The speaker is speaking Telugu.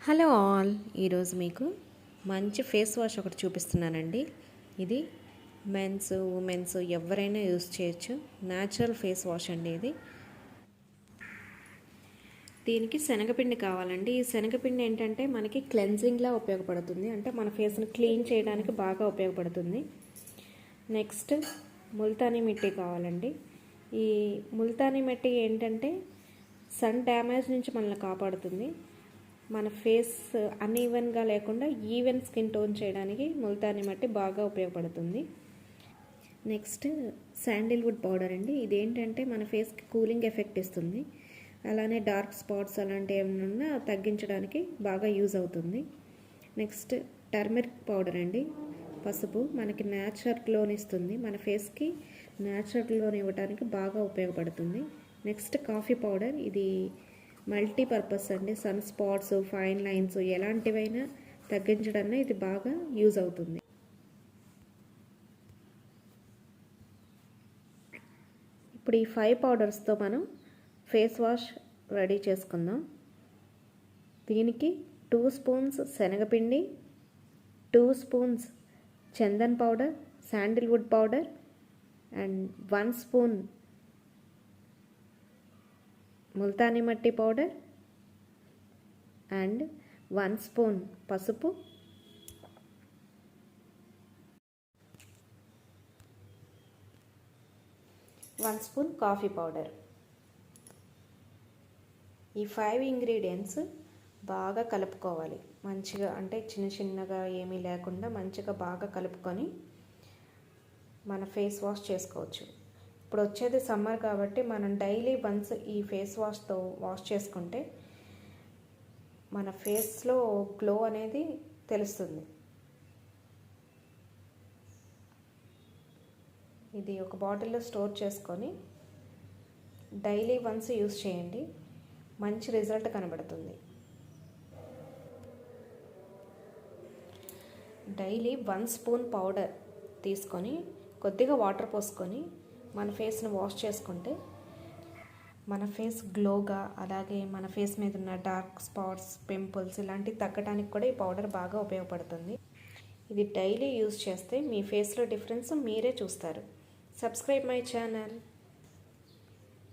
హలో ఆల్, ఈరోజు మీకు మంచి ఫేస్ వాష్ ఒకటి చూపిస్తున్నానండి. ఇది మెన్స్ ఉమెన్స్ ఎవరైనా యూస్ చేయొచ్చు. న్యాచురల్ ఫేస్ వాష్ అండి ఇది. దీనికి శనగపిండి కావాలండి. ఈ శనగపిండి ఏంటంటే మనకి క్లెన్జింగ్లా ఉపయోగపడుతుంది, అంటే మన ఫేస్ని క్లీన్ చేయడానికి బాగా ఉపయోగపడుతుంది. నెక్స్ట్ ముల్తానీ మిట్టి కావాలండి. ఈ ముల్తానీ మిట్టి ఏంటంటే సన్ డ్యామేజ్ నుంచి మనల్ని కాపాడుతుంది. మన ఫేస్ అన్ఈవెన్గా లేకుండా ఈవెన్ స్కిన్ టోన్ చేయడానికి ముల్తానీ మట్టి బాగా ఉపయోగపడుతుంది. నెక్స్ట్ శాండిల్వుడ్ పౌడర్ అండి. ఇదేంటంటే మన ఫేస్కి కూలింగ్ ఎఫెక్ట్ ఇస్తుంది. అలానే డార్క్ స్పాట్స్ అలాంటివి ఏమన్నా తగ్గించడానికి బాగా యూజ్ అవుతుంది. నెక్స్ట్ టర్మరిక్ పౌడర్ అండి. పసుపు మనకి న్యాచురల్ గ్లోని ఇస్తుంది. మన ఫేస్కి న్యాచురల్ గ్లోని ఇవ్వడానికి బాగా ఉపయోగపడుతుంది. Next coffee powder. ఇది మల్టీపర్పస్ అండి. సన్ స్పాట్స్, ఫైన్ లైన్స్ ఎలాంటివైనా తగ్గించడానికి ఇది బాగా యూజ్ అవుతుంది. ఇప్పుడు ఈ 5 పౌడర్స్తో మనం ఫేస్ వాష్ రెడీ చేసుకుందాం. దీనికి 2 స్పూన్స్ శనగపిండి, 2 spoons Chandan powder, Sandalwood powder and 1 spoon Multani మట్టి పౌడర్ అండ్ 1 స్పూన్ పసుపు, 1 స్పూన్ కాఫీ పౌడర్. ఈ 5 ఇంగ్రీడియంట్స్ బాగా కలుపుకోవాలి మంచిగా, అంటే చిన్న చిన్నగా ఏమీ లేకుండా మంచిగా బాగా కలుపుకొని మన ఫేస్ వాష్ చేసుకోవచ్చు. ఇప్పుడు వచ్చేది సమ్మర్ కాబట్టి మనం డైలీ వన్స్ ఈ ఫేస్ వాష్తో వాష్ చేసుకుంటే మన ఫేస్లో గ్లో అనేది తెలుస్తుంది. ఇది ఒక బాటిల్లో స్టోర్ చేసుకొని డైలీ వన్స్ యూస్ చేయండి, మంచి రిజల్ట్ కనబడుతుంది. డైలీ 1 స్పూన్ పౌడర్ తీసుకొని కొద్దిగా వాటర్ పోసుకొని మన ఫేస్ని వాష్ చేసుకుంటే మన ఫేస్ గ్లోగా, అలాగే మన ఫేస్ మీద ఉన్న డార్క్ స్పాట్స్, పింపుల్స్ ఇలాంటివి తగ్గడానికి కూడా ఈ పౌడర్ బాగా ఉపయోగపడుతుంది. ఇది డైలీ యూజ్ చేస్తే మీ ఫేస్లో డిఫరెన్స్ మీరే చూస్తారు. Subscribe my channel.